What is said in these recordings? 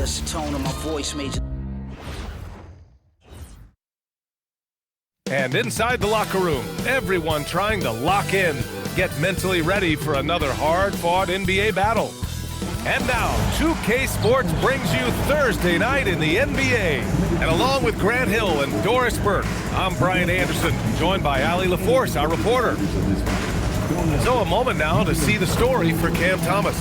Just the tone of my voice made you. And inside the locker room, everyone trying to lock in, get mentally ready for another hard-fought NBA battle. And now, 2K Sports brings you Thursday night in the NBA. And along with Grant Hill and Doris Burke, I'm Brian Anderson, joined by Allie LaForce, our reporter. So a moment now to see the story for Cam Thomas.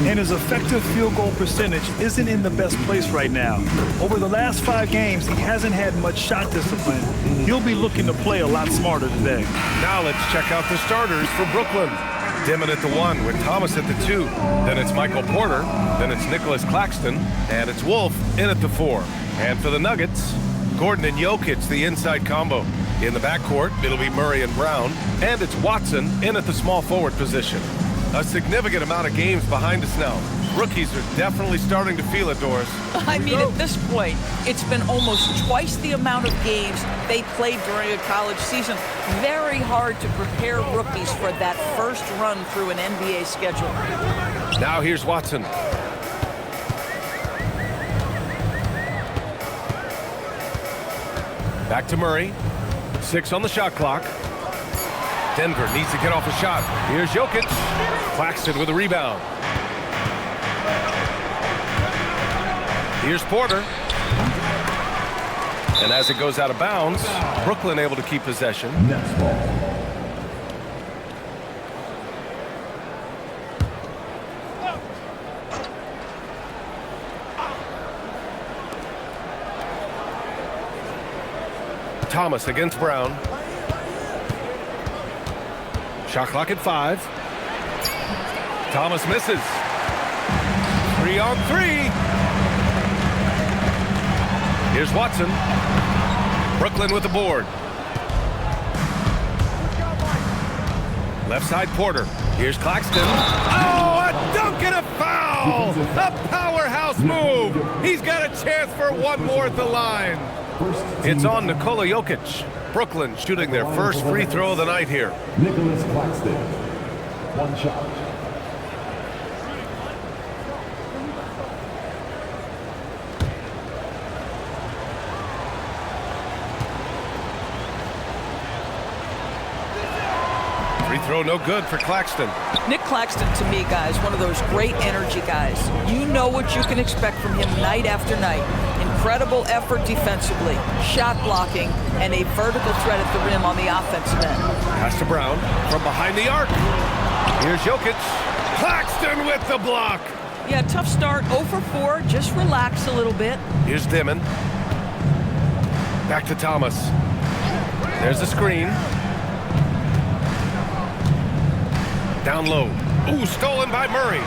And his effective field goal percentage isn't in the best place right now. Over the last 5 games, he hasn't had much shot discipline. He'll be looking to play a lot smarter today. Now let's check out the starters for Brooklyn. Dimon at the 1 with Thomas at the 2. Then it's Michael Porter. Then it's Nicholas Claxton. And it's Wolf in at the 4. And for the Nuggets, Gordon and Jokic, the inside combo. In the backcourt, it'll be Murray and Brown. And it's Watson in at the small forward position. A significant amount of games behind us now. Rookies are definitely starting to feel it, Doris. I mean, at this point, it's been almost twice the amount of games they played during a college season. Very hard to prepare rookies for that first run through an NBA schedule. Now here's Watson. Back to Murray. 6 on the shot clock. Denver needs to get off a shot. Here's Jokic. Claxton with a rebound. Here's Porter. And as it goes out of bounds, Brooklyn able to keep possession. Thomas against Brown. Shot clock at 5. Thomas misses. 3 on 3. Here's Watson. Brooklyn with the board. Left side Porter. Here's Claxton. Oh, a dunk and a foul! A powerhouse move. He's got a chance for one more at the line. It's on Nikola Jokic. Brooklyn shooting their first free throw of the night here. Nicholas Claxton. 1 shot. Free throw no good for Claxton. Nick Claxton, to me, guys, one of those great energy guys. You know what you can expect from him night after night. Incredible effort defensively, shot blocking, and a vertical threat at the rim on the offensive end. Pass to Brown from behind the arc. Here's Jokic. Claxton with the block. Yeah, tough start, 0 for 4. Just relax a little bit. Here's Dimon. Back to Thomas. There's the screen. Down low. Ooh, stolen by Murray.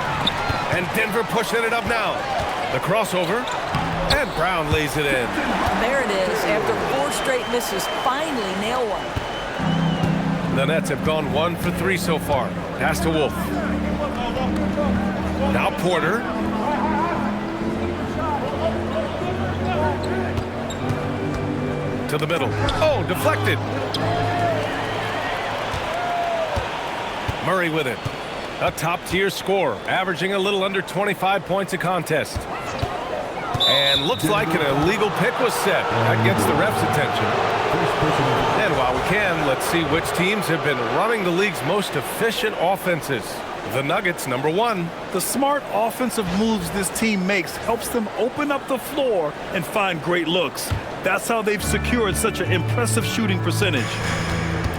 And Denver pushing it up now. The crossover. And Brown lays it in. There it is. After 4 straight misses, finally nail one. The Nets have gone 1 for 3 so far. Pass to Wolf. Now Porter. To the middle. Oh, deflected. Murray with it. A top-tier scorer, averaging a little under 25 points a contest. And looks like an illegal pick was set. That gets the ref's attention. And while we can, let's see which teams have been running the league's most efficient offenses. The Nuggets, number 1. The smart offensive moves this team makes helps them open up the floor and find great looks. That's how they've secured such an impressive shooting percentage.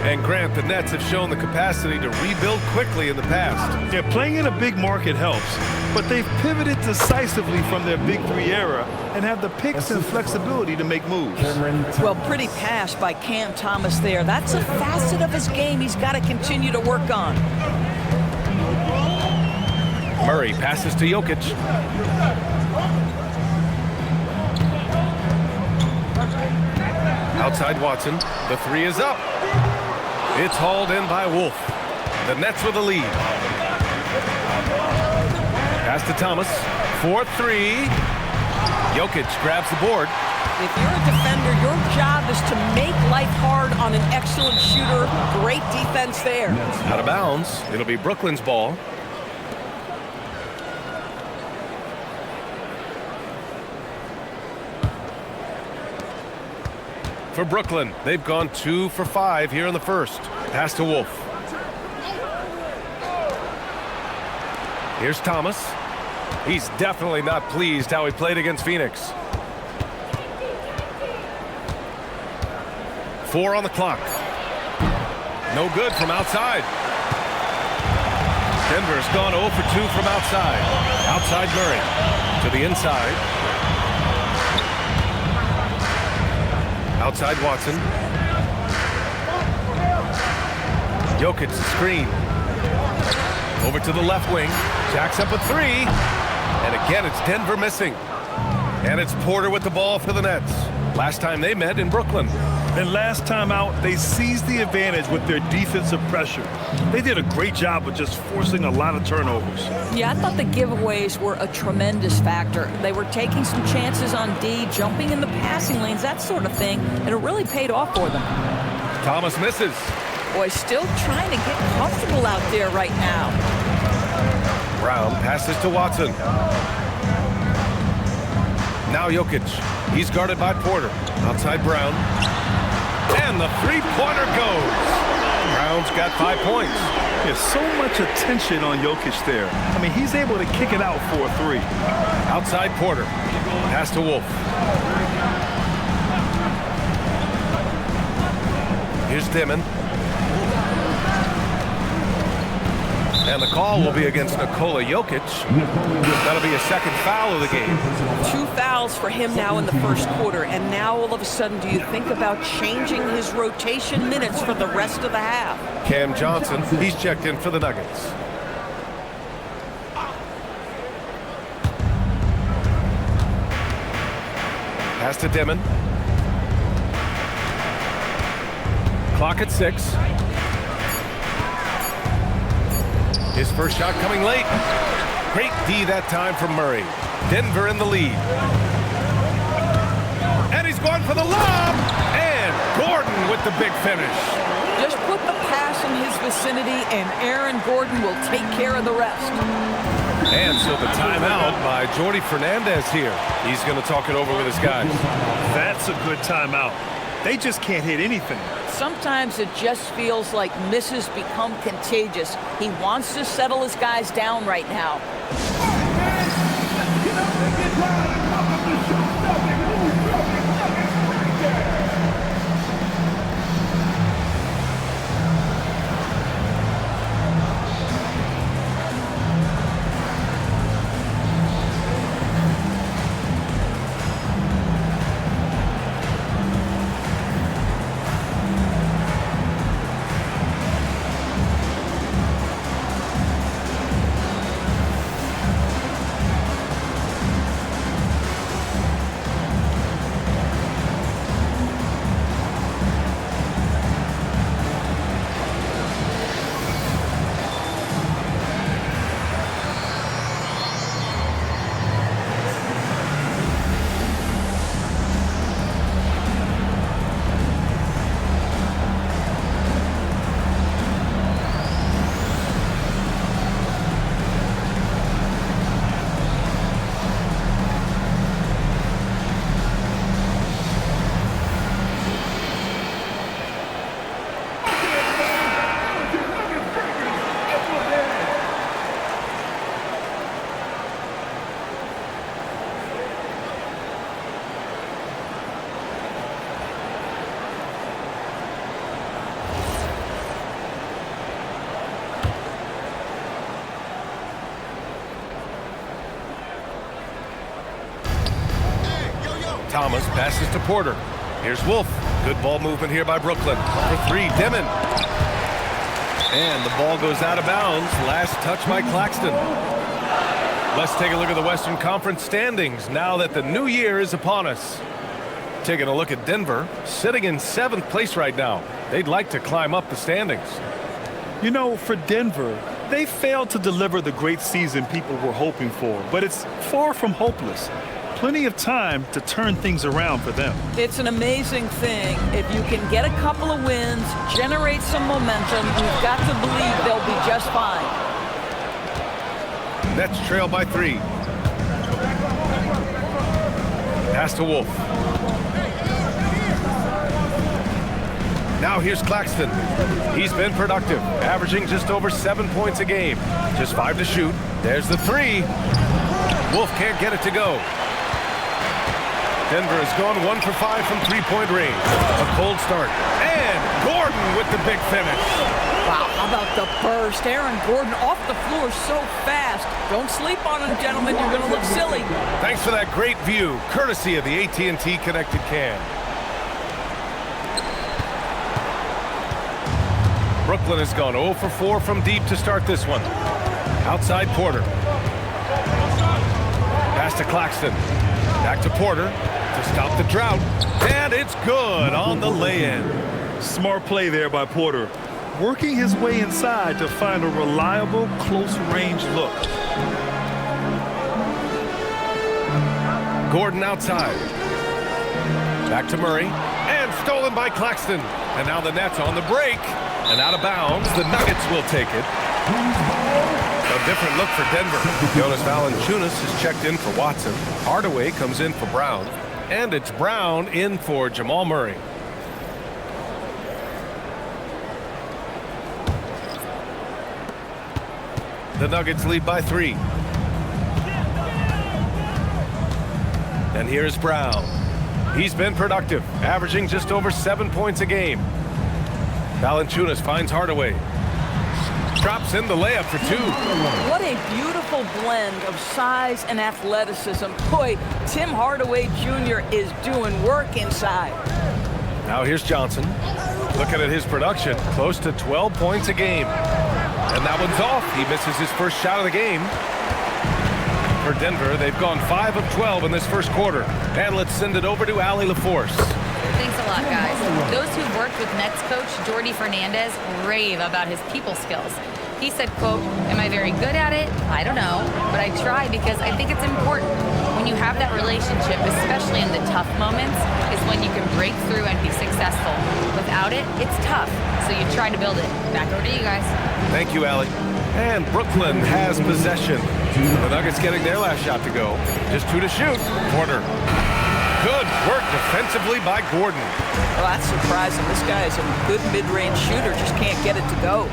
And Grant, the Nets have shown the capacity to rebuild quickly in the past. Yeah, playing in a big market helps, but they've pivoted decisively from their Big 3 era and have the picks and flexibility to make moves. Well, pretty pass by Cam Thomas there. That's a facet of his game he's got to continue to work on. Murray passes to Jokic. Outside Watson. The 3 is up. It's hauled in by Wolf. The Nets with the lead. Pass to Thomas. 4-3. Jokic grabs the board. If you're a defender, your job is to make life hard on an excellent shooter. Great defense there. Out of bounds. It'll be Brooklyn's ball. for Brooklyn. They've gone 2 for 5 here in the first. Pass to Wolf. Here's Thomas. He's definitely not pleased how he played against Phoenix. 4 on the clock. No good from outside. Denver's gone 0 for 2 from outside. Outside Murray to the inside. Outside Watson. Jokic screen. Over to the left wing. Jacks up a 3. And again, it's Denver missing. And it's Porter with the ball for the Nets. Last time they met in Brooklyn. And last time out, they seized the advantage with their defensive pressure. They did a great job of just forcing a lot of turnovers. Yeah, I thought the giveaways were a tremendous factor. They were taking some chances on D, jumping in the passing lanes, that sort of thing, and it really paid off for them. Thomas misses. Boy, still trying to get comfortable out there right now. Brown passes to Watson. Now Jokic. He's guarded by Porter. Outside Brown. And the three-pointer goes. Brown's got 5 points. There's so much attention on Jokic there. I mean, he's able to kick it out for a 3. Outside Porter. Pass to Wolf. Here's Dimon. And the call will be against Nikola Jokic. That'll be a second foul of the game. 2 fouls for him now in the first quarter. And now all of a sudden, do you think about changing his rotation minutes for the rest of the half? Cam Johnson, he's checked in for the Nuggets. Pass to Dimon. Clock at 6. His first shot coming late. Great D that time from Murray. Denver in the lead. And he's going for the lob. And Gordon with the big finish. Just put the pass in his vicinity, and Aaron Gordon will take care of the rest. And so the timeout by Jordi Fernandez here. He's going to talk it over with his guys. That's a good timeout. They just can't hit anything. Sometimes it just feels like misses become contagious. He wants to settle his guys down right now. Thomas passes to Porter. Here's Wolf. Good ball movement here by Brooklyn. For 3, Dimon. And the ball goes out of bounds. Last touch by Claxton. Let's take a look at the Western Conference standings now that the new year is upon us. Taking a look at Denver, sitting in 7th place right now. They'd like to climb up the standings. You know, for Denver, they failed to deliver the great season people were hoping for, but it's far from hopeless. Plenty of time to turn things around for them. It's an amazing thing. If you can get a couple of wins, generate some momentum, you've got to believe they'll be just fine. Nets trail by 3. Pass to Wolf. Now here's Claxton. He's been productive, averaging just over 7 points a game. Just 5 to shoot. There's the three. Wolf can't get it to go. Denver has gone 1 for 5 from three-point range. A cold start. And Gordon with the big finish. Wow, how about the burst? Aaron Gordon off the floor so fast. Don't sleep on him, gentlemen. You're going to look silly. Thanks for that great view, courtesy of the AT&T Connected Cam. Brooklyn has gone 0 for 4 from deep to start this one. Outside Porter. Pass to Claxton. Back to Porter to stop the drought. And it's good on the lay-in. Smart play there by Porter, working his way inside to find a reliable, close-range look. Gordon outside. Back to Murray. And stolen by Claxton. And now the Nets on the break. And out of bounds, the Nuggets will take it. A different look for Denver. Jonas Valanciunas has checked in for Watson. Hardaway comes in for Brown. And it's Brown in for Jamal Murray. The Nuggets lead by 3. And here's Brown. He's been productive, averaging just over 7 points a game. Valanciunas finds Hardaway. Drops in the layup for 2. What a beautiful blend of size and athleticism. Boy, Tim Hardaway Jr. is doing work inside. Now here's Johnson. Looking at his production, close to 12 points a game. And that one's off. He misses his first shot of the game. For Denver, they've gone 5 of 12 in this first quarter. And let's send it over to Allie LaForce. Thanks a lot, guys. Those who've worked with Nets coach Jordi Fernandez rave about his people skills. He said, quote, "Am I very good at it? I don't know, but I try because I think it's important. When you have that relationship, especially in the tough moments, is when you can break through and be successful. Without it, it's tough, so you try to build it." Back over to you guys. Thank you, Allie. And Brooklyn has possession. The Nuggets getting their last shot to go. Just 2 to shoot. Porter. Good work defensively by Gordon. Well, that's surprising. This guy is a good mid-range shooter, just can't get it to go.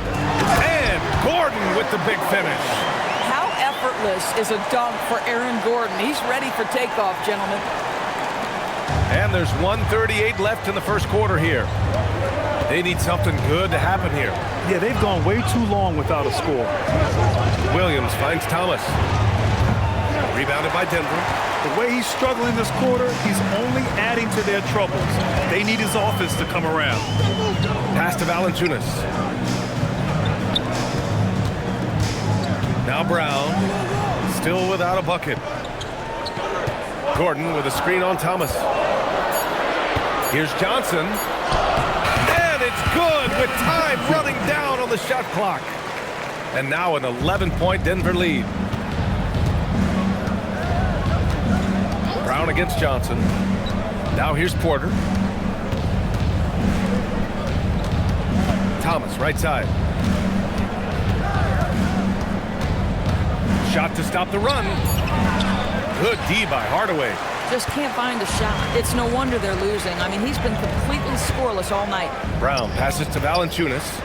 And Gordon with the big finish. How effortless is a dunk for Aaron Gordon? He's ready for takeoff, gentlemen. And there's 1:38 left in the first quarter here. They need something good to happen here. Yeah, they've gone way too long without a score. Williams finds Thomas. Rebounded by Denver. The way he's struggling this quarter, he's only adding to their troubles. They need his offense to come around. Pass to Valanciunas. Now Brown, still without a bucket. Gordon with a screen on Thomas. Here's Johnson. And it's good with time running down on the shot clock. And now an 11-point Denver lead. Brown against Johnson. Now here's Porter. Thomas, right side. Shot to stop the run. Good D by Hardaway. Just can't find a shot. It's no wonder they're losing. I mean, he's been completely scoreless all night. Brown passes to Valanciunas.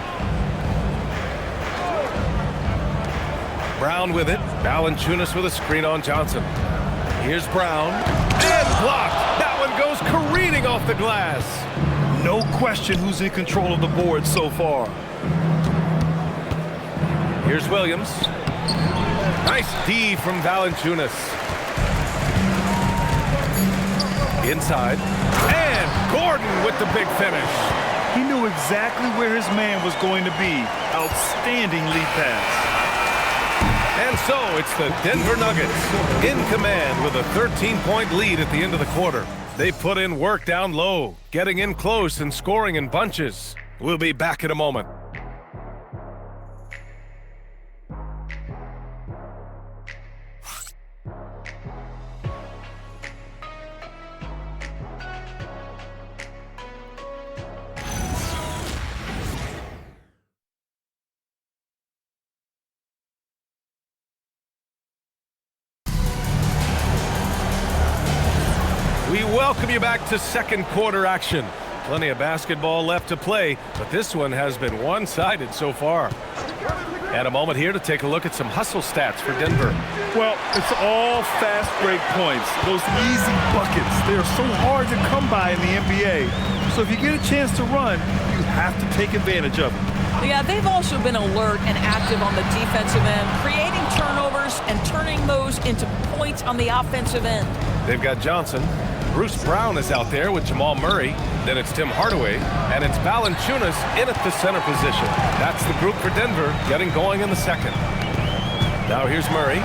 Brown with it. Valanciunas with a screen on Johnson. Here's Brown. And blocked. That one goes careening off the glass. No question who's in control of the board so far. Here's Williams. Nice D from Valanciunas. Inside. And Gordon with the big finish. He knew exactly where his man was going to be. Outstanding lead pass. And so it's the Denver Nuggets in command with a 13-point lead at the end of the quarter. They put in work down low, getting in close and scoring in bunches. We'll be back in a moment. We welcome you back to second quarter action. Plenty of basketball left to play, but this one has been one-sided so far. And a moment here to take a look at some hustle stats for Denver. Well, it's all fast break points. Those easy buckets, they are so hard to come by in the NBA. So if you get a chance to run, you have to take advantage of it. Yeah, they've also been alert and active on the defensive end, creating turnovers and turning those into points on the offensive end. They've got Johnson. Bruce Brown is out there with Jamal Murray. Then it's Tim Hardaway, and it's Valanciunas in at the center position. That's the group for Denver getting going in the second. Now here's Murray.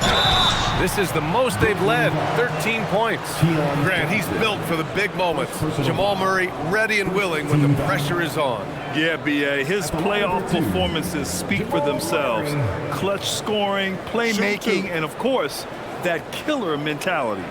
This is the most they've led, 13 points. Grant, he's built for the big moments. Jamal Murray ready and willing when the pressure is on. Yeah, B.A., his playoff performances speak for themselves. Clutch scoring, playmaking, and of course, that killer mentality.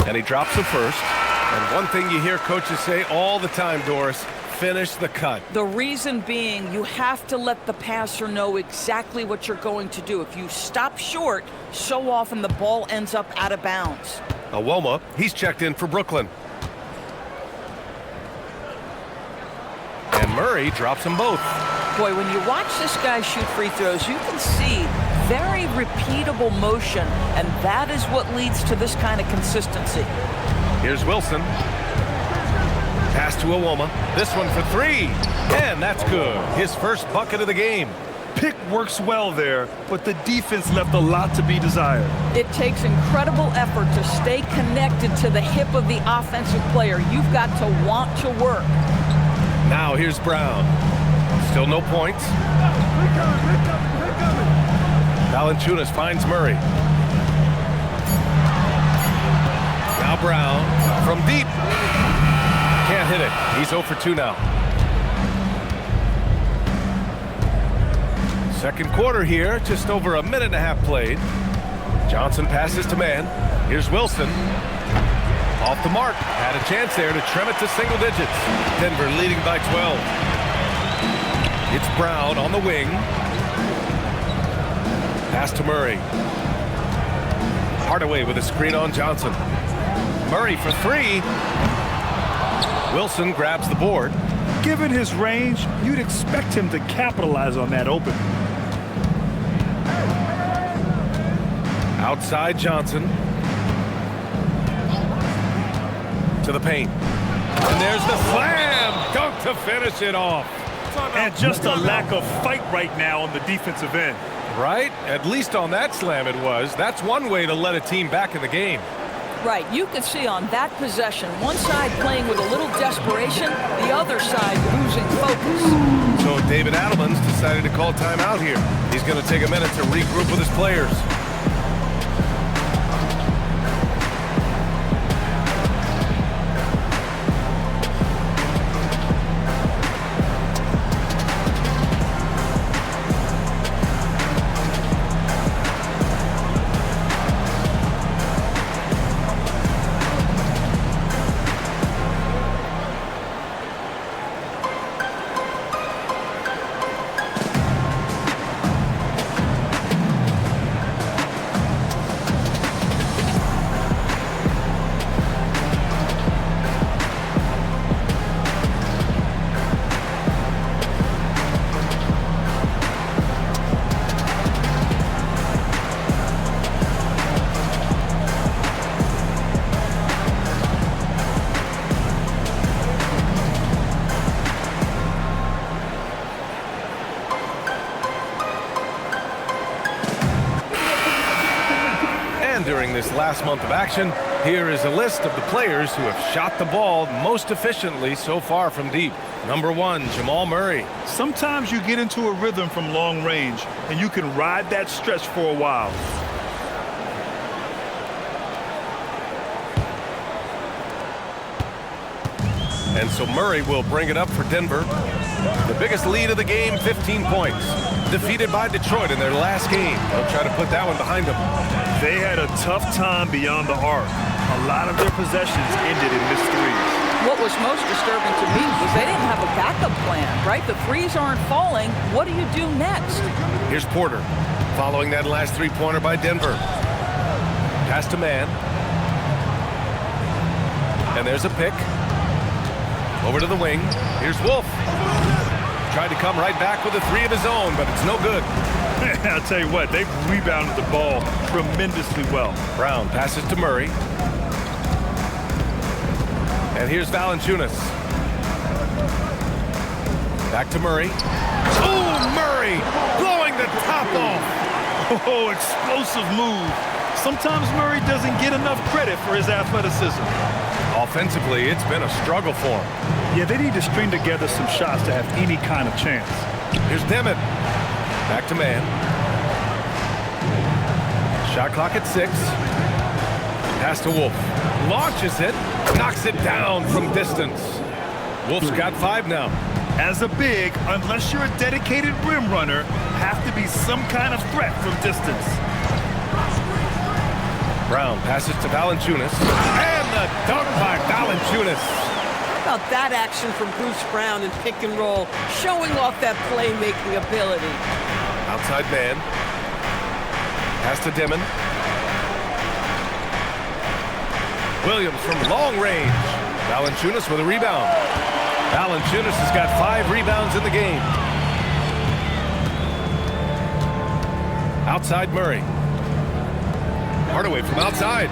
And he drops the first. And one thing you hear coaches say all the time, Doris, finish the cut. The reason being, you have to let the passer know exactly what you're going to do. If you stop short, so often the ball ends up out of bounds. Awoma, he's checked in for Brooklyn. And Murray drops them both. Boy, when you watch this guy shoot free throws, you can see very repeatable motion, and that is what leads to this kind of consistency. Here's Wilson. Pass to Awoma. This one for three. And that's good. His first bucket of the game. Pick works well there, but the defense left a lot to be desired. It takes incredible effort to stay connected to the hip of the offensive player. You've got to want to work. Now here's Brown. Still no points. Valanciunas finds Murray. Now Brown from deep. Can't hit it. He's 0 for 2 now. Second quarter here, just over a minute and a half played. Johnson passes to man. Here's Wilson. Off the mark. Had a chance there to trim it to single digits. Denver leading by 12. It's Brown on the wing. Pass to Murray. Hardaway with a screen on Johnson. Murray for three. Wilson grabs the board. Given his range, you'd expect him to capitalize on that opening. Outside Johnson. To the paint. And there's the slam dunk to finish it off. And just a lack of fight right now on the defensive end. Right? At least on that slam it was. That's one way to let a team back in the game. Right, you can see on that possession, one side playing with a little desperation, the other side losing focus. So David Adelman's decided to call timeout here. He's going to take a minute to regroup with his players. During this last month of action, here is a list of the players who have shot the ball most efficiently so far from deep. Number 1, Jamal Murray. Sometimes you get into a rhythm from long range, and you can ride that stretch for a while. And so Murray will bring it up for Denver. The biggest lead of the game, 15 points. Defeated by Detroit in their last game. They'll try to put that one behind them. They had a tough time beyond the arc. A lot of their possessions ended in missed threes. What was most disturbing to me was they didn't have a backup plan, right? The threes aren't falling. What do you do next? Here's Porter. Following that last three-pointer by Denver. Pass to man. And there's a pick. Over to the wing. Here's Wolf. Tried to come right back with a three of his own, but it's no good. I'll tell you what, they've rebounded the ball tremendously well. Brown passes to Murray. And here's Valanciunas. Back to Murray. Oh, Murray blowing the top off. Oh, explosive move. Sometimes Murray doesn't get enough credit for his athleticism. Offensively, it's been a struggle for him. Yeah, they need to string together some shots to have any kind of chance. Here's Dimmitt. Back to man. Shot clock at 6. Pass to Wolf. Launches it. Knocks it down from distance. Wolf's got 5 now. As a big, unless you're a dedicated rim runner, have to be some kind of threat from distance. Brown passes to Valanciunas. And the dunk by Valanciunas. How about that action from Bruce Brown in pick and roll, showing off that playmaking ability. Outside man. Pass to Dimon. Williams from long range. Valanciunas with a rebound. Valanciunas has got 5 rebounds in the game. Outside Murray. Hardaway from outside.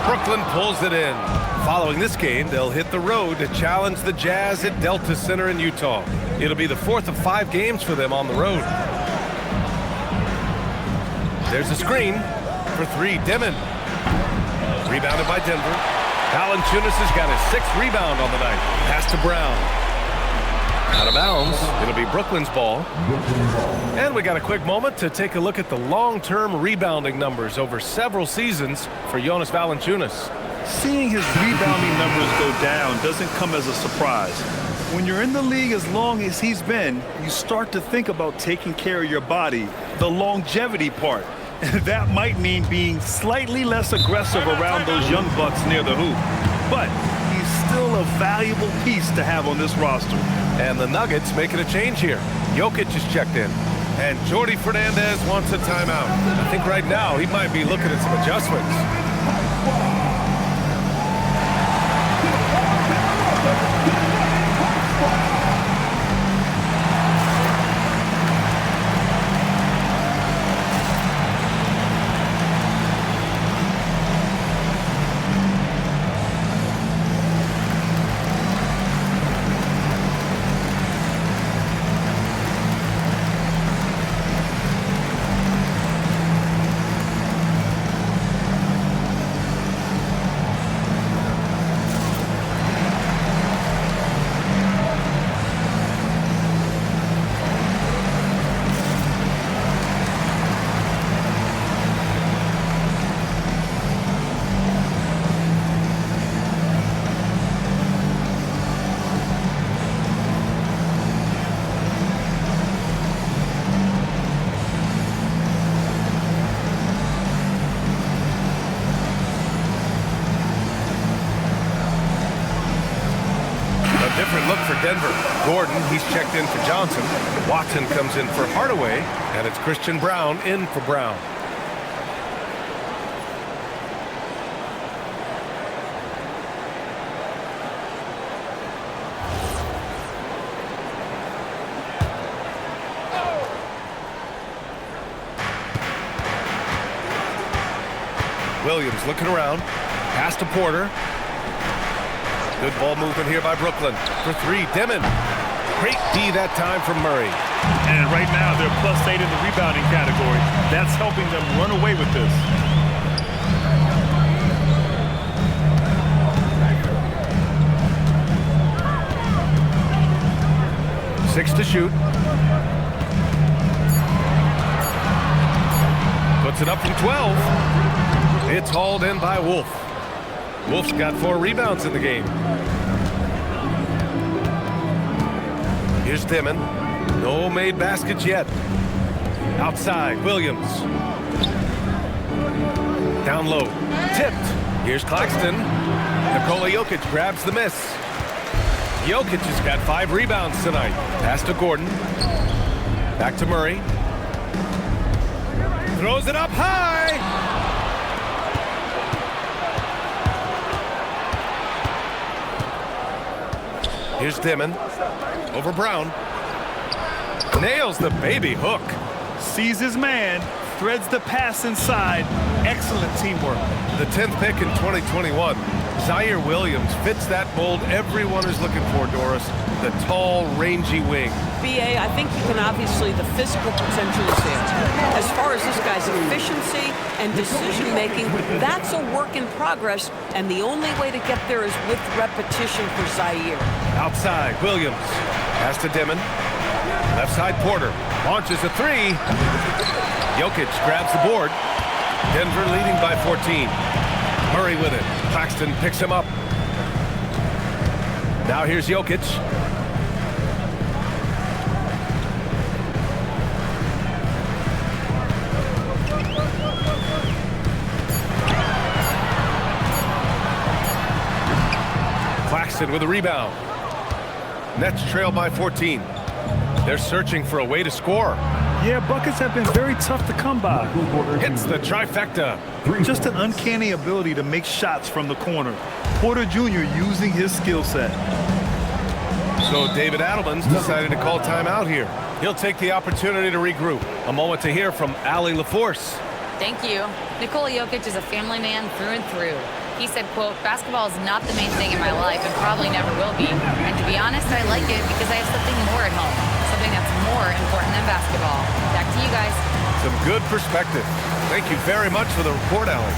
Brooklyn pulls it in. Following this game, they'll hit the road to challenge the Jazz at Delta Center in Utah. It'll be the 4th of 5 games for them on the road. There's a screen for 3. Dimon. Rebounded by Denver. Valanciunas has got his 6th rebound on the night. Pass to Brown. Out of bounds. It'll be Brooklyn's ball. And we got a quick moment to take a look at the long-term rebounding numbers over several seasons for Jonas Valanciunas. Seeing his rebounding numbers go down doesn't come as a surprise. When you're in the league as long as he's been, you start to think about taking care of your body, the longevity part. That might mean being slightly less aggressive around those young bucks near the hoop. But he's still a valuable piece to have on this roster. And the Nuggets making a change here. Jokic is checked in. And Jordi Fernandez wants a timeout. I think right now he might be looking at some adjustments. Different look for Denver. Gordon, he's checked in for Johnson. Watson comes in for Hardaway, and it's Christian Brown in for Brown. Williams looking around. Pass to Porter. Good ball movement here by Brooklyn. For 3, Dimon. Great D that time from Murray. And right now they're +8 in the rebounding category. That's helping them run away with this. Six to shoot. Puts it up from 12. It's hauled in by Wolf. Wolf's got 4 rebounds in the game. Here's Dimon. No made baskets yet. Outside, Williams. Down low. Tipped. Here's Claxton. Nikola Jokic grabs the miss. Jokic has got 5 rebounds tonight. Pass to Gordon. Back to Murray. Throws it up high. Here's Dimon. Over Brown. Nails the baby hook. Sees his man, threads the pass inside. Excellent teamwork. The 10th pick in 2021. Zaire Williams fits that mold everyone is looking for, Doris. The tall, rangy wing. BA, I think you can obviously, the physical potential is there. As far as this guy's efficiency and decision-making, that's a work in progress, and the only way to get there is with repetition for Zaire. Outside, Williams. Pass to Dimon. Left side, Porter. Launches a three. Jokic grabs the board. Denver leading by 14. Murray with it. Claxton picks him up. Now here's Jokic. Claxton with a rebound. Nets trail by 14. They're searching for a way to score. Yeah, buckets have been very tough to come by. Hits the trifecta. Just an uncanny ability to make shots from the corner. Porter Jr. using his skill set. So David Adelman's decided to call timeout here. He'll take the opportunity to regroup. A moment to hear from Allie LaForce. Thank you. Nikola Jokic is a family man through and through. He said, quote, basketball is not the main thing in my life and probably never will be. And to be honest, I like it because I have something more at home. Something that's more important than basketball. Back to you guys. Some good perspective. Thank you very much for the report, Allie.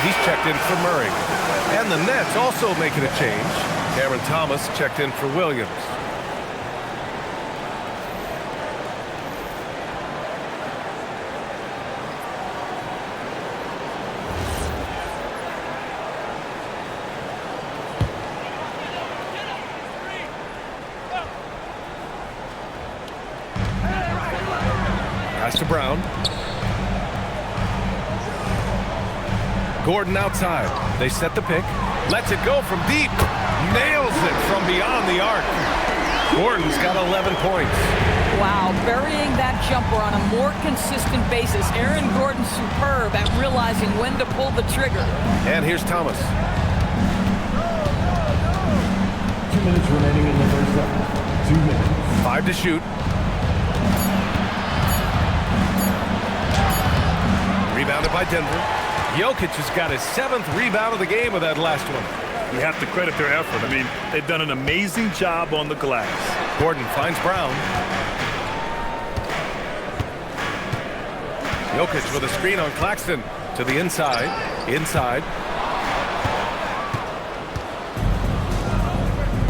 He's checked in for Murray. And the Nets also making a change. Cameron Thomas checked in for Williams. Pass to Brown. Gordon outside. They set the pick. Lets it go from deep. Nails it from beyond the arc. Gordon's got 11 points. Wow, burying that jumper on a more consistent basis. Aaron Gordon's superb at realizing when to pull the trigger. And here's Thomas. 2 minutes remaining in the first half. 2 minutes. 5 to shoot. Rebounded by Denver. Jokic has got his 7th rebound of the game with that last one. You have to credit their effort. I mean, they've done an amazing job on the glass. Gordon finds Brown. Jokic with a screen on Claxton to the inside. Inside.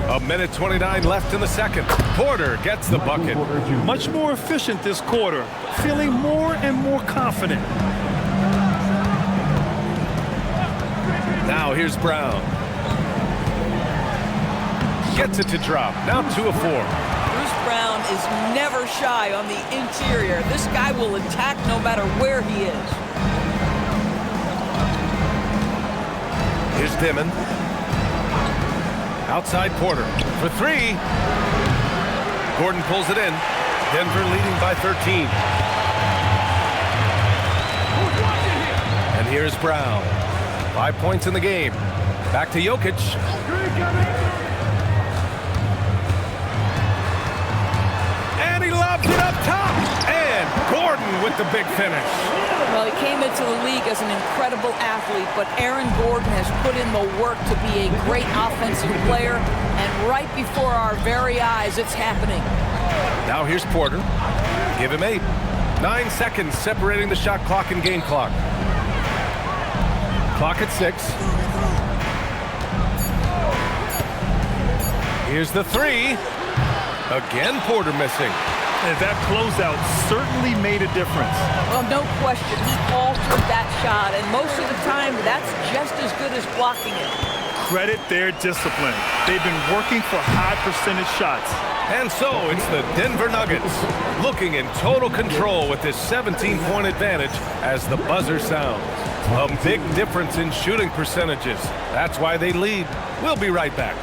A minute 29 left in the second. Porter gets the bucket. Much more efficient this quarter. Feeling more and more confident. Now here's Brown. Gets it to drop. Now 2 of 4. Bruce Brown is never shy on the interior. This guy will attack no matter where he is. Here's Dimon. Outside Porter for 3. Gordon pulls it in. Denver leading by 13. And here's Brown. 5 points in the game. Back to Jokic. And he lobs it up top. And Gordon with the big finish. Well, he came into the league as an incredible athlete, but Aaron Gordon has put in the work to be a great offensive player, and right before our very eyes, it's happening. Now here's Porter. Give him 8. 9 seconds separating the shot clock and game clock. Clock at 6. Here's the 3. Again, Porter missing. And that closeout certainly made a difference. Well, no question, he altered that shot, and most of the time, that's just as good as blocking it. Credit their discipline. They've been working for high percentage shots. And so it's the Denver Nuggets looking in total control with this 17-point advantage as the buzzer sounds. A big difference in shooting percentages. That's why they lead. We'll be right back.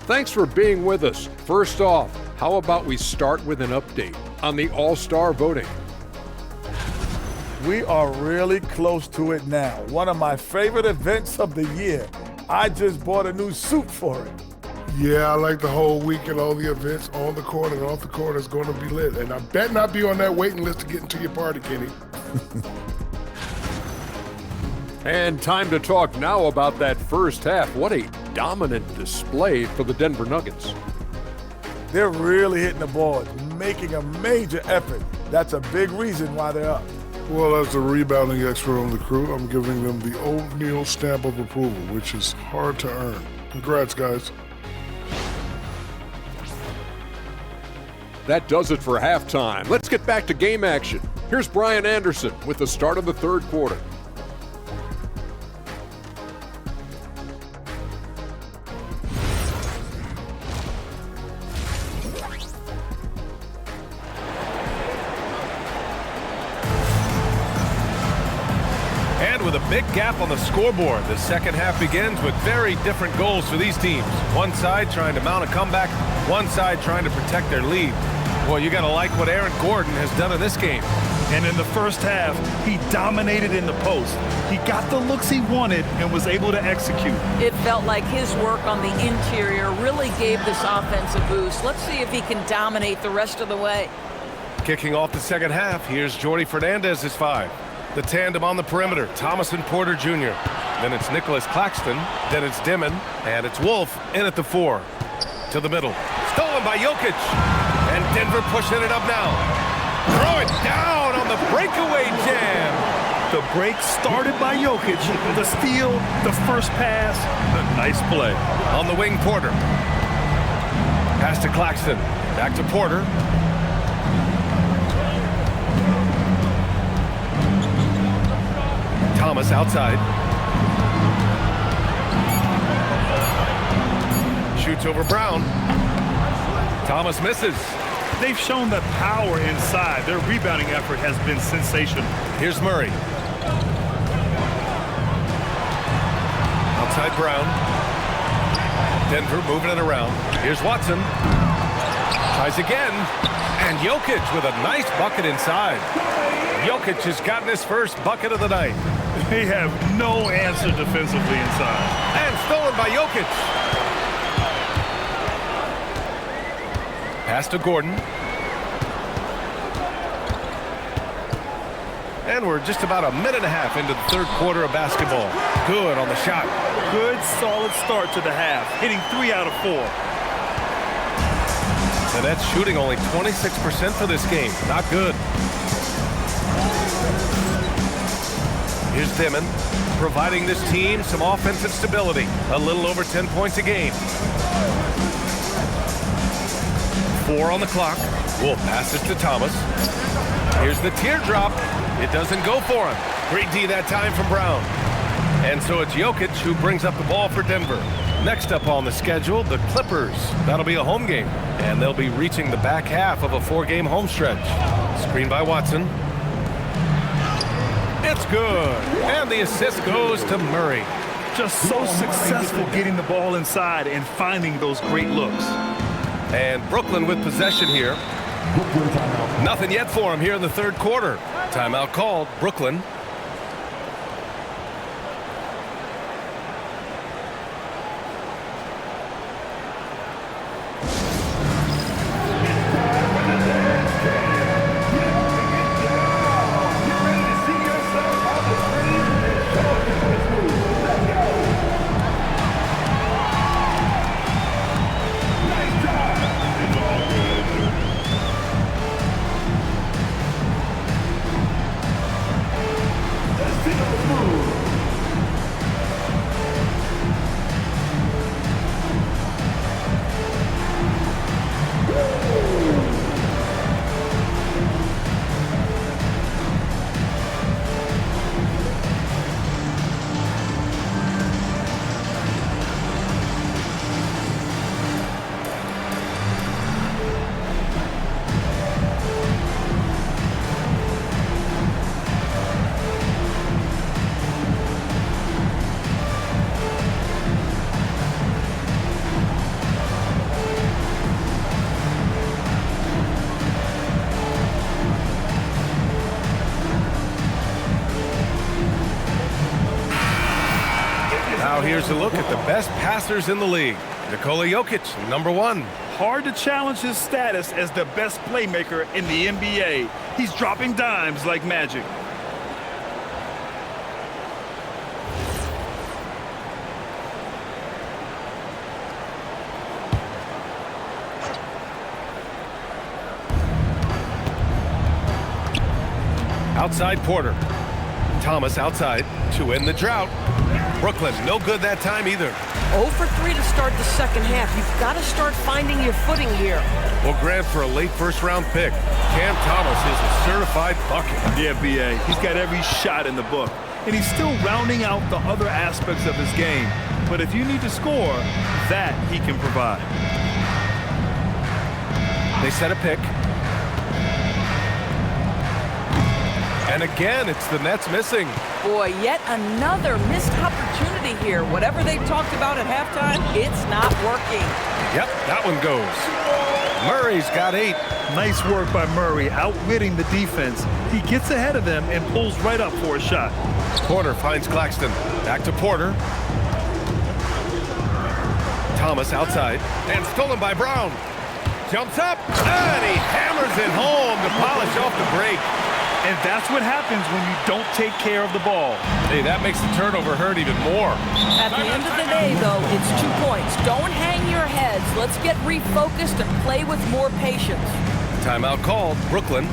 Thanks for being with us. First off, how about we start with an update on the All-Star voting? We are really close to it now. One of my favorite events of the year. I just bought a new suit for it. Yeah, I like the whole week and all the events on the court and off the court is going to be lit. And I bet not be on that waiting list to get into your party, Kenny. And time to talk now about that first half. What a dominant display for the Denver Nuggets. They're really hitting the boards, making a major effort. That's a big reason why they're up. Well, as the rebounding expert on the crew, I'm giving them the O'Neal stamp of approval, which is hard to earn. Congrats, guys. That does it for halftime. Let's get back to game action. Here's Brian Anderson with the start of the third quarter. With a big gap on the scoreboard, the second half begins with very different goals for these teams. One side trying to mount a comeback, one side trying to protect their lead. Well, you got to like what Aaron Gordon has done in this game. And in the first half, he dominated in the post. He got the looks he wanted and was able to execute. It felt like his work on the interior really gave this offense a boost. Let's see if he can dominate the rest of the way. Kicking off the second half, here's Jordi Fernandez's 5. The tandem on the perimeter, Thomas and Porter Jr. Then it's Nicholas Claxton, then it's Dimon, and it's Wolf in at the 4. To the middle, stolen by Jokic, and Denver pushing it up now. Throw it down on the breakaway jam. The break started by Jokic, the steal, the first pass, a nice play. On the wing, Porter. Pass to Claxton, back to Porter. Thomas outside. Shoots over Brown. Thomas misses. They've shown that power inside. Their rebounding effort has been sensational. Here's Murray. Outside Brown. Denver moving it around. Here's Watson. Tries again. And Jokic with a nice bucket inside. Jokic has gotten his first bucket of the night. They have no answer defensively inside. And stolen by Jokic. Pass to Gordon. And we're just about a minute and a half into the third quarter of basketball. Good on the shot. Good, solid start to the half, hitting 3 out of 4. And that's shooting only 26% for this game. Not good. Here's Dimon, providing this team some offensive stability. A little over 10 points a game. 4 on the clock. Wolf passes to Thomas. Here's the teardrop. It doesn't go for him. Great D that time from Brown. And so it's Jokic who brings up the ball for Denver. Next up on the schedule, the Clippers. That'll be a home game. And they'll be reaching the back half of a 4-game home stretch. Screen by Watson. It's good. And the assist goes to Murray. Just so successful getting the ball inside and finding those great looks. And Brooklyn with possession here. Nothing yet for him here in the third quarter. Timeout called, Brooklyn. Now here's a look at the best passers in the league. Nikola Jokic, #1. Hard to challenge his status as the best playmaker in the NBA. He's dropping dimes like magic. Outside Porter. Thomas outside to end the drought. Brooklyn, no good that time either. 0 for 3 to start the second half. You've got to start finding your footing here. Well, Grant, for a late first-round pick, Cam Thomas is a certified bucket. Yeah, B.A. He's got every shot in the book. And he's still rounding out the other aspects of his game. But if you need to score, that he can provide. They set a pick. And again, it's the Nets missing. Boy, yet another missed opportunity here. Whatever they talked about at halftime, it's not working. Yep, that one goes. Murray's got 8. Nice work by Murray, outwitting the defense. He gets ahead of them and pulls right up for a shot. Porter finds Claxton. Back to Porter. Thomas outside. And stolen by Brown. Jumps up. And he hammers it home to polish off the break. And that's what happens when you don't take care of the ball. Hey, that makes the turnover hurt even more. At the end of the day, though, it's 2 points. Don't hang your heads. Let's get refocused and play with more patience. Timeout called, Brooklyn.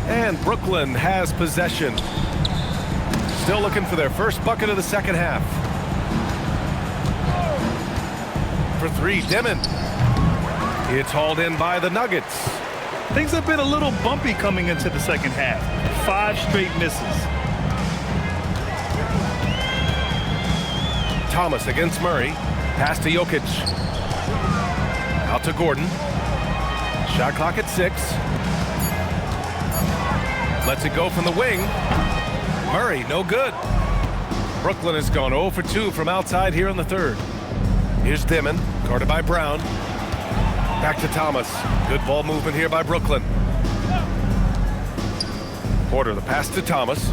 And Brooklyn has possession. Still looking for their first bucket of the second half. For 3, Dimon. It's hauled in by the Nuggets. Things have been a little bumpy coming into the second half. 5 straight misses. Thomas against Murray. Pass to Jokic. Out to Gordon. Shot clock at 6. Lets it go from the wing. Murray, no good. Brooklyn has gone 0 for 2 from outside here in the third. Here's Dimon, guarded by Brown. Back to Thomas. Good ball movement here by Brooklyn. Porter, the pass to Thomas.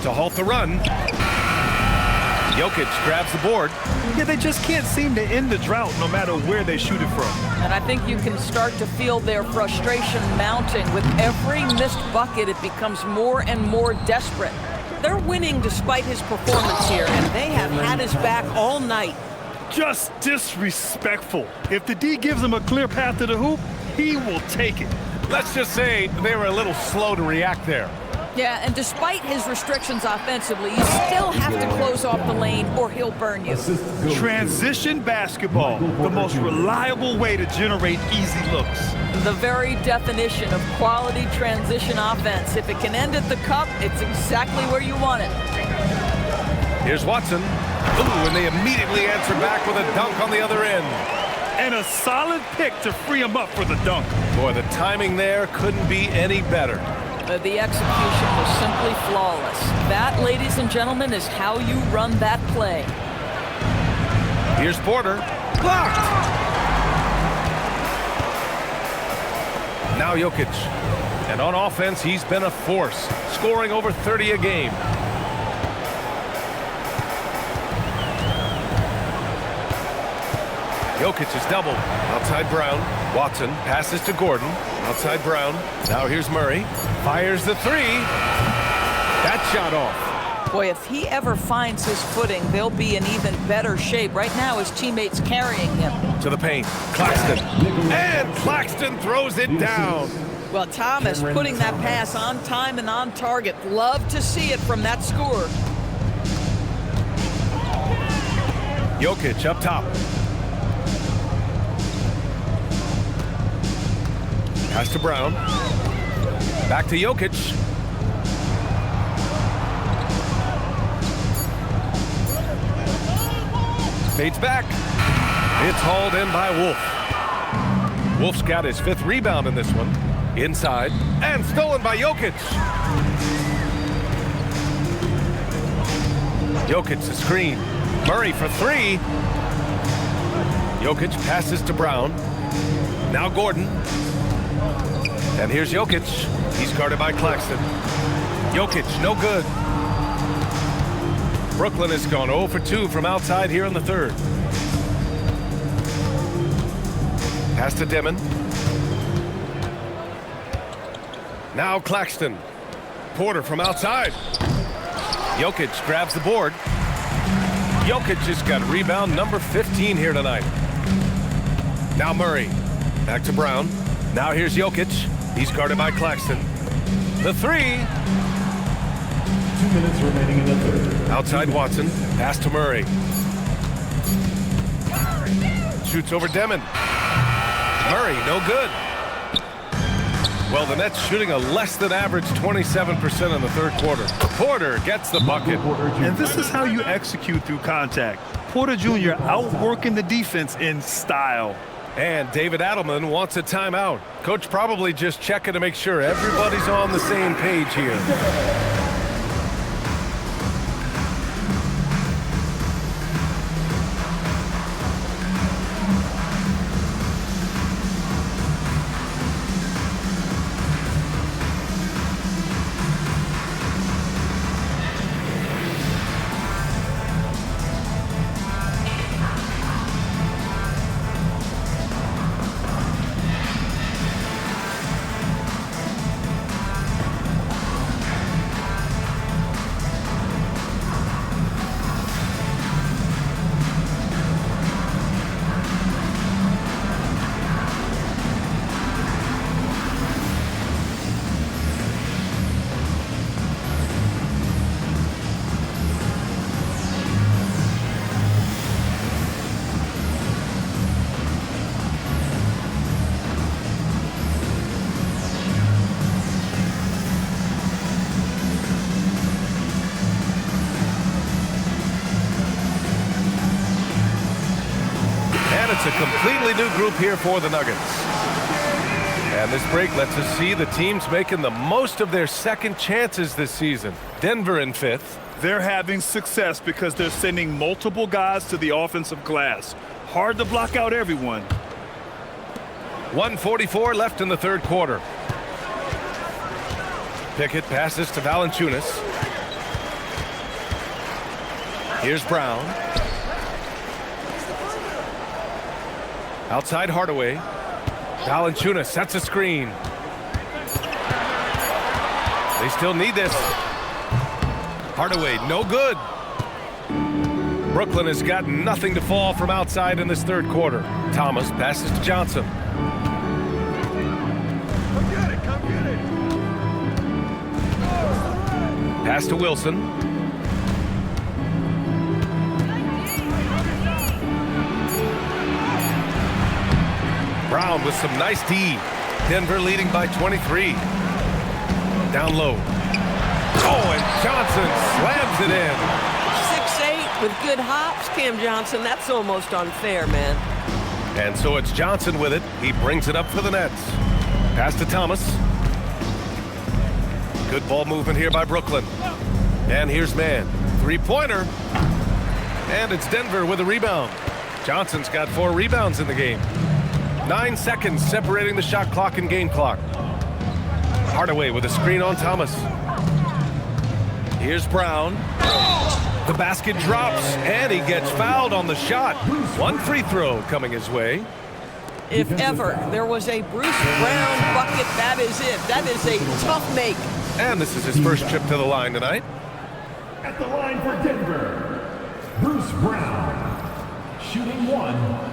To halt the run. Jokic grabs the board. Yeah, they just can't seem to end the drought no matter where they shoot it from. And I think you can start to feel their frustration mounting. With every missed bucket, it becomes more and more desperate. They're winning despite his performance here, and they have had his back all night. Just disrespectful. If the D gives him a clear path to the hoop, he will take it. Let's just say they were a little slow to react there. Yeah, and despite his restrictions offensively, you still have to close off the lane or he'll burn you. Transition basketball, the most reliable way to generate easy looks. The very definition of quality transition offense. If it can end at the cup, it's exactly where you want it. Here's Watson. Ooh, and they immediately answer back with a dunk on the other end. And a solid pick to free him up for the dunk. Boy, the timing there couldn't be any better. The execution was simply flawless. That, ladies and gentlemen, is how you run that play. Here's Porter. Blocked! Now Jokic. And on offense, he's been a force, scoring over 30 a game. Jokic is doubled. Outside Brown. Watson passes to Gordon. Outside Brown. Now here's Murray. Fires the 3. That shot off. Boy, if he ever finds his footing, they'll be in even better shape. Right now, his teammates carrying him. To the paint. Claxton. And Claxton throws it down. Well, Thomas putting that pass on time and on target. Love to see it from that scorer. Jokic up top. Pass to Brown. Back to Jokic. Fades back. It's hauled in by Wolf. Wolf's got his 5th rebound in this one. Inside. And stolen by Jokic. Jokic the screen. Murray for 3. Jokic passes to Brown. Now Gordon. And here's Jokic. He's guarded by Claxton. Jokic, no good. Brooklyn has gone 0 for 2 from outside here in the third. Pass to Dimon. Now Claxton. Porter from outside. Jokic grabs the board. Jokic has got rebound number 15 here tonight. Now Murray. Back to Brown. Now here's Jokic. He's guarded by Claxton. The 3. 2 minutes remaining in the third. Outside Watson. Pass to Murray. Shoots over Demon. Murray, no good. Well, the Nets shooting a less than average 27% in the third quarter. Porter gets the bucket. And this is how you execute through contact. Porter Jr. outworking the defense in style. And David Adelman wants a timeout. Coach probably just checking to make sure everybody's on the same page here. it's a completely new group here for the Nuggets. And this break lets us see the teams making the most of their second chances this season. Denver in 5th. They're having success because they're sending multiple guys to the offensive glass. Hard to block out everyone. 1:44 left in the third quarter. Pickett passes to Valanciunas. Here's Brown. Outside Hardaway. Valanciunas sets a screen. They still need this. Hardaway, no good. Brooklyn has got nothing to fall from outside in this third quarter. Thomas passes to Johnson. Come get it, come get it. Pass to Wilson. Brown with some nice D. Denver leading by 23. Down low. Oh, and Johnson slams it in. 6'8" with good hops, Cam Johnson. That's almost unfair, man. And so it's Johnson with it. He brings it up for the Nets. Pass to Thomas. Good ball movement here by Brooklyn. And here's Mann. Three-pointer. And it's Denver with a rebound. Johnson's got 4 rebounds in the game. 9 seconds separating the shot clock and game clock. Hardaway with a screen on Thomas. Here's Brown. The basket drops, and he gets fouled on the shot. 1 free throw coming his way. If ever there was a Bruce Brown bucket, that is it. That is a tough make. And this is his first trip to the line tonight. At the line for Denver, Bruce Brown, shooting 1.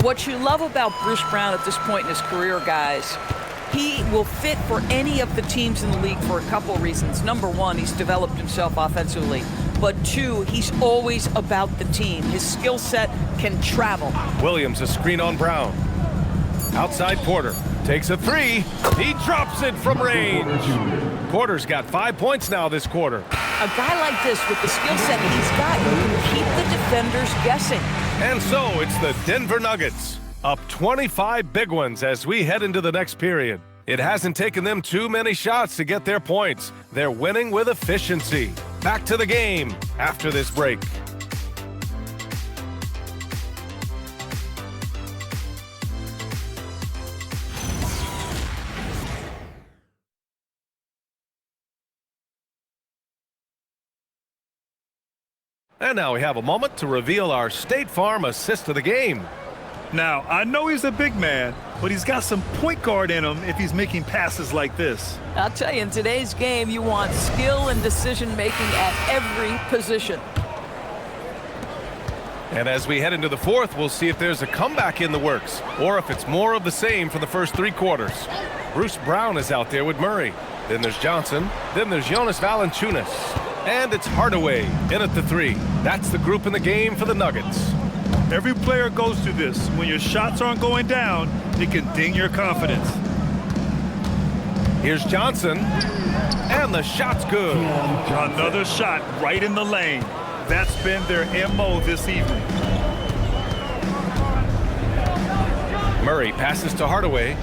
What you love about Bruce Brown at this point in his career, guys, he will fit for any of the teams in the league for a couple reasons. Number one, he's developed himself offensively. But 2, he's always about the team. His skill set can travel. Williams, a screen on Brown. Outside Porter. Takes a 3. He drops it from range. Porter's got 5 points now this quarter. A guy like this with the skill set he's got, you can keep the defenders guessing. And so it's the Denver Nuggets, up 25 big ones as we head into the next period. It hasn't taken them too many shots to get their points. They're winning with efficiency. Back to the game after this break. And now we have a moment to reveal our State Farm assist of the game. Now, I know he's a big man, but he's got some point guard in him if he's making passes like this. I'll tell you, in today's game, you want skill and decision-making at every position. And as we head into the fourth, we'll see if there's a comeback in the works, or if it's more of the same for the first 3 quarters. Bruce Brown is out there with Murray. Then there's Johnson. Then there's Jonas Valanciunas. And it's Hardaway in at the 3. That's the group in the game for the Nuggets. Every player goes through this. When your shots aren't going down, it can ding your confidence. Here's Johnson. And the shot's good. Another shot right in the lane. That's been their MO this evening. Murray passes to Hardaway.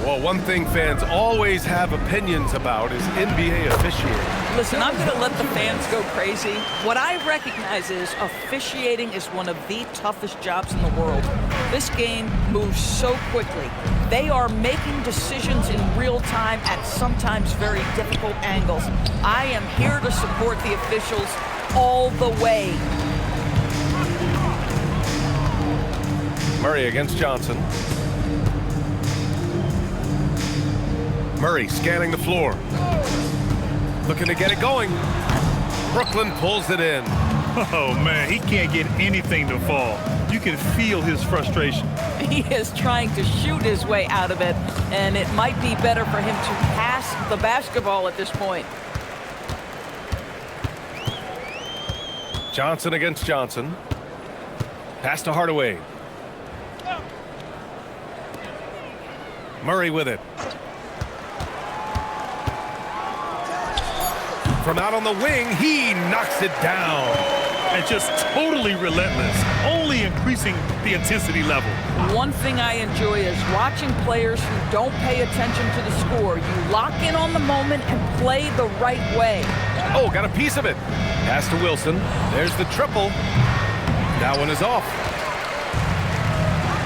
Well, one thing fans always have opinions about is NBA officiating. Listen, I'm going to let the fans go crazy. What I recognize is officiating is one of the toughest jobs in the world. This game moves so quickly. They are making decisions in real time at sometimes very difficult angles. I am here to support the officials all the way. Murray against Johnson. Murray scanning the floor. Looking to get it going. Brooklyn pulls it in. Oh, man, he can't get anything to fall. You can feel his frustration. He is trying to shoot his way out of it, and it might be better for him to pass the basketball at this point. Johnson against Johnson. Pass to Hardaway. Murray with it. From out on the wing, he knocks it down. And just totally relentless, only increasing the intensity level. One thing I enjoy is watching players who don't pay attention to the score. You lock in on the moment and play the right way. Oh, got a piece of it. Pass to Wilson. There's the triple. That one is off.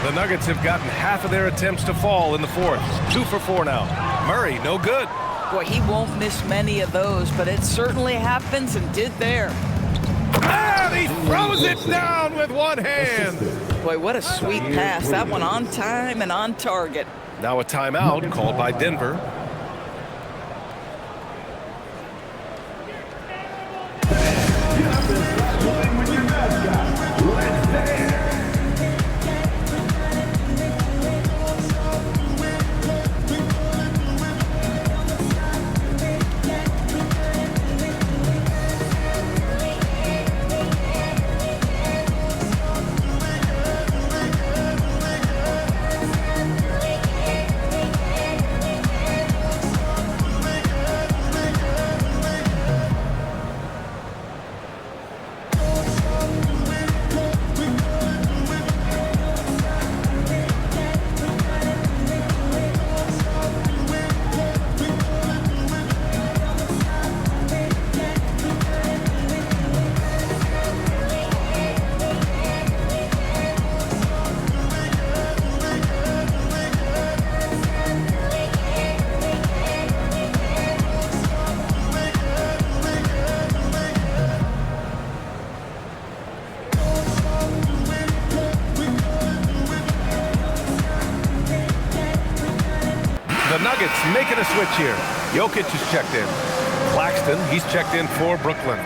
The Nuggets have gotten half of their attempts to fall in the fourth. 2 for 4 now. Murray, no good. Boy, he won't miss many of those, but it certainly happens and did there. And he throws it down with one hand. Boy, what a sweet pass. That one on time and on target. Now a timeout called by Denver. The Nuggets making a switch here. Jokic is checked in. Claxton, he's checked in for Brooklyn.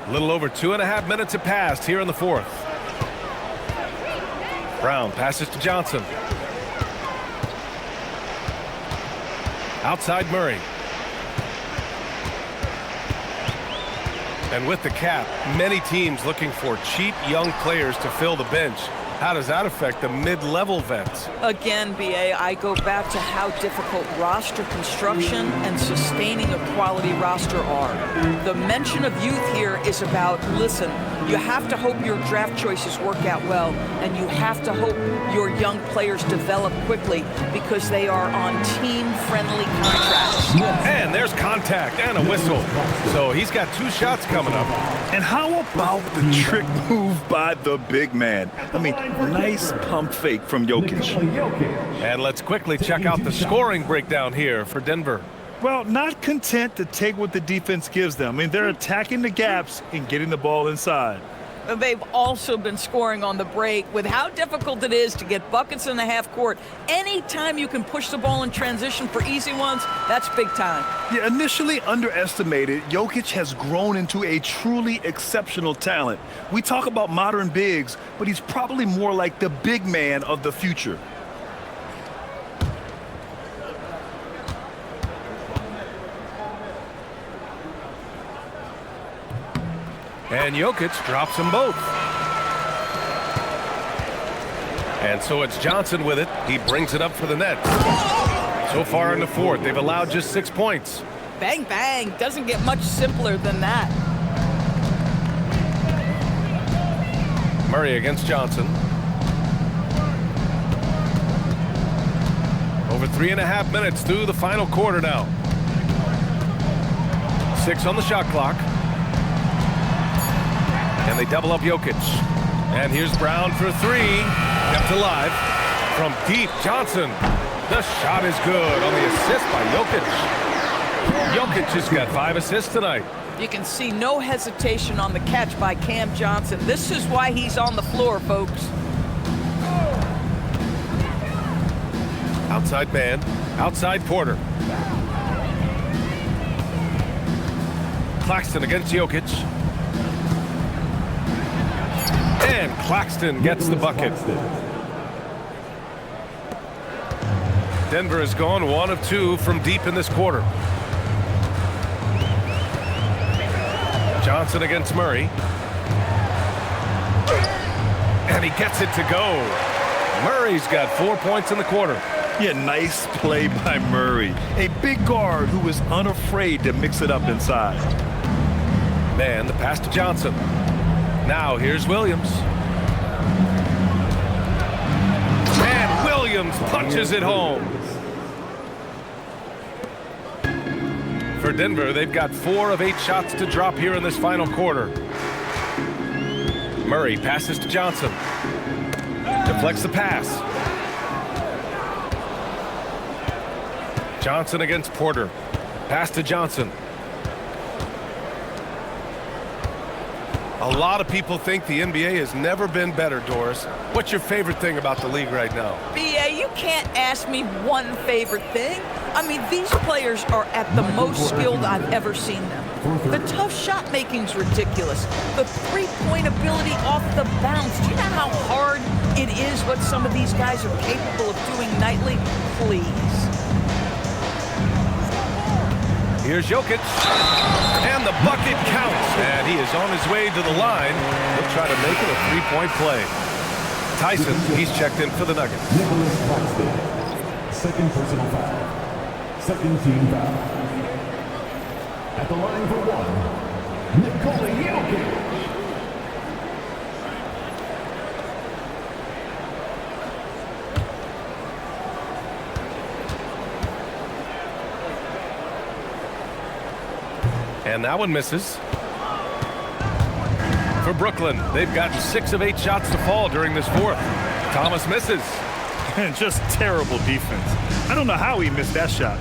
A little over 2.5 minutes have passed here in the fourth. Brown passes to Johnson. Outside Murray. And with the cap, many teams looking for cheap young players to fill the bench. How does that affect the mid-level vets? Again, BA, I go back to how difficult roster construction and sustaining a quality roster are. The mention of youth here is about, listen, you have to hope your draft choices work out well, and you have to hope your young players develop quickly because they are on team-friendly contracts. And there's contact and a whistle. So he's got 2 shots coming up. And how about the trick move by the big man? I mean, nice pump fake from Jokic. And let's quickly check out the scoring breakdown here for Denver. Well, not content to take what the defense gives them. I mean, they're attacking the gaps and getting the ball inside. They've also been scoring on the break with how difficult it is to get buckets in the half court. Anytime you can push the ball in transition for easy ones, that's big time. Yeah, initially underestimated, Jokic has grown into a truly exceptional talent. We talk about modern bigs, but he's probably more like the big man of the future. And Jokic drops them both. And so it's Johnson with it. He brings it up for the Nets. So far in the fourth, they've allowed just 6 points. Bang, bang. Doesn't get much simpler than that. Murray against Johnson. Over 3.5 minutes through the final quarter now. 6 on the shot clock. And they double up Jokic. And here's Brown for 3. Kept alive. From deep, Johnson. The shot is good on the assist by Jokic. Jokic has got 5 assists tonight. You can see no hesitation on the catch by Cam Johnson. This is why he's on the floor, folks. Outside man. Outside Porter. Claxton against Jokic. And Claxton gets the bucket. Denver has gone 1 of 2 from deep in this quarter. Johnson against Murray. And he gets it to go. Murray's got 4 points in the quarter. Yeah, nice play by Murray. A big guard who is unafraid to mix it up inside. Man, the pass to Johnson. Now here's Williams. And Williams punches it home. For Denver, they've got 4 of 8 shots to drop here in this final quarter. Murray passes to Johnson. Deflects the pass. Johnson against Porter. Pass to Johnson. A lot of people think the NBA has never been better, Doris. What's your favorite thing about the league right now? BA, you can't ask me one favorite thing. I mean, these players are at the most skilled I've ever seen them. The tough shot making's ridiculous. The three-point ability off the bounce. Do you know how hard it is what some of these guys are capable of doing nightly? Please. Here's Jokic, and the bucket counts, and he is on his way to the line. He'll try to make it a three-point play. Tyson, he's checked in for the Nuggets. Second personal foul. Second team foul. At the line for one, Nikola Jokic. And that one misses. For Brooklyn, they've gotten 6 of 8 shots to fall during this fourth. Thomas misses. And just terrible defense. I don't know how he missed that shot.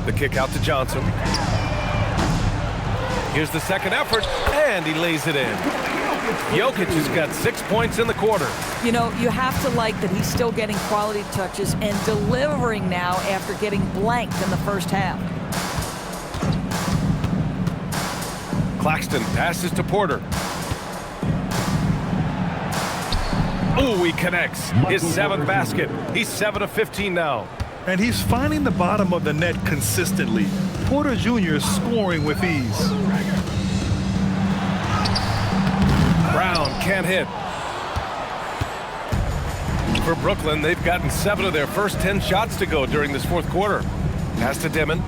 The kick out to Johnson. Here's the second effort, and he lays it in. Jokic has got 6 points in the quarter. You know, you have to like that he's still getting quality touches and delivering now after getting blanked in the first half. Claxton passes to Porter. Oh, he connects. His 7th basket. He's 7 of 15 now. And he's finding the bottom of the net consistently. Porter Jr. is scoring with ease. Brown can't hit. For Brooklyn, they've gotten 7 of their first 10 shots to go during this fourth quarter. Pass to Dimon.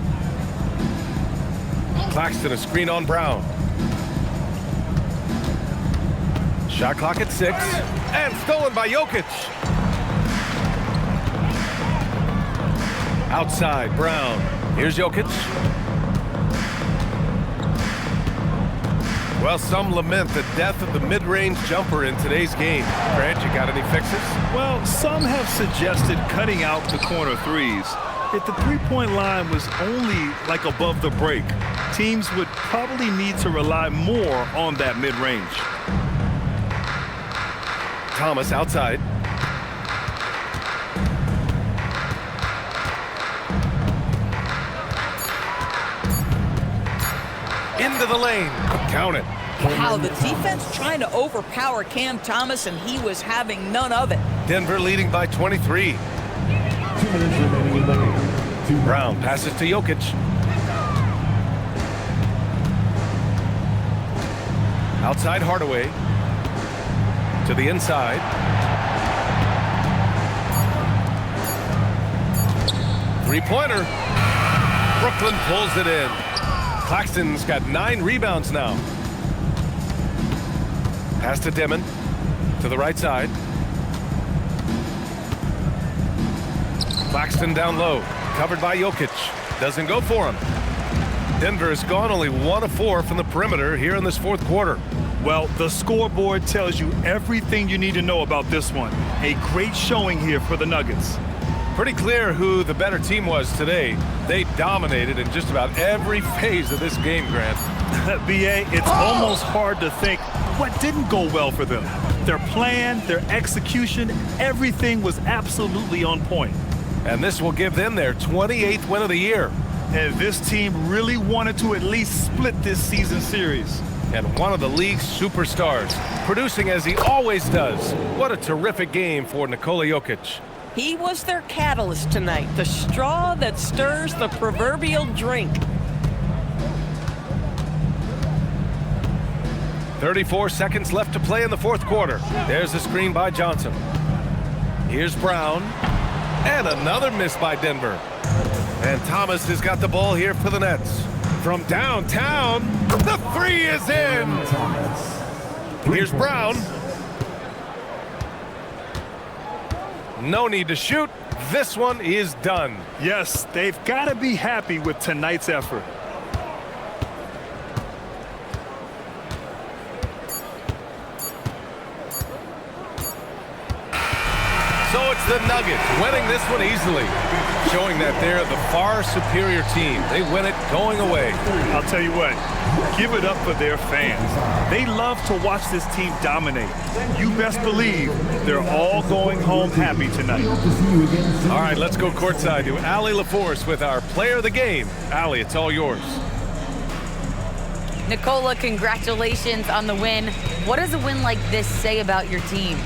Claxton, a screen on Brown. Shot clock at 6, and stolen by Jokic. Outside, Brown. Here's Jokic. Well, some lament the death of the mid-range jumper in today's game. Grant, you got any fixes? Well, some have suggested cutting out the corner threes. If the three-point line was only like above the break, teams would probably need to rely more on that mid-range. Thomas outside. Into the lane. Count it. Wow, the defense trying to overpower Cam Thomas, and he was having none of it. Denver leading by 23. 2 minutes remaining in the game. Brown passes to Jokic. Outside Hardaway. To the inside. Three-pointer. Brooklyn pulls it in. Claxton's got 9 rebounds now. Pass to Dimon. To the right side. Claxton down low. Covered by Jokic. Doesn't go for him. Denver has gone only 1 of 4 from the perimeter here in this fourth quarter. Well, the scoreboard tells you everything you need to know about this one. A great showing here for the Nuggets. Pretty clear who the better team was today. They dominated in just about every phase of this game, Grant. BA, it's almost hard to think what didn't go well for them. Their plan, their execution, everything was absolutely on point. And this will give them their 28th win of the year. And this team really wanted to at least split this season series. And one of the league's superstars, producing as he always does. What a terrific game for Nikola Jokic. He was their catalyst tonight, the straw that stirs the proverbial drink. 34 seconds left to play in the fourth quarter. There's the screen by Johnson. Here's Brown. And another miss by Denver. And Thomas has got the ball here for the Nets. From downtown, the three is in. Here's Brown. No need to shoot. This one is done. Yes, they've got to be happy with tonight's effort. So it's the Nuggets winning this one easily, showing that they're the far superior team. They win it going away. I'll tell you what, give it up for their fans. They love to watch this team dominate. You best believe they're all going home happy tonight. All right, let's go courtside to Allie LaForce with our player of the game. Allie, it's all yours. Nicola, congratulations on the win. What does a win like this say about your team?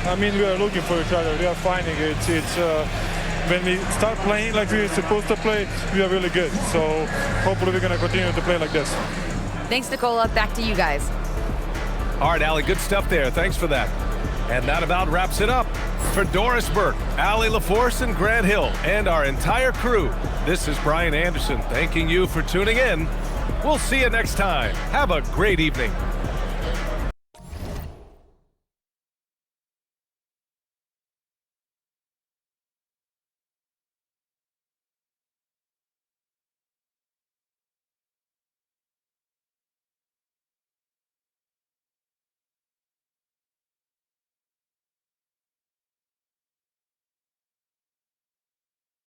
I mean, we are looking for each other. We are finding it. When we start playing like we're supposed to play, we are really good. So hopefully we're going to continue to play like this. Thanks, Nicola. Back to you guys. All right, Allie, good stuff there. Thanks for that. And that about wraps it up. For Doris Burke, Allie LaForce, and Grant Hill, and our entire crew, this is Brian Anderson thanking you for tuning in. We'll see you next time. Have a great evening.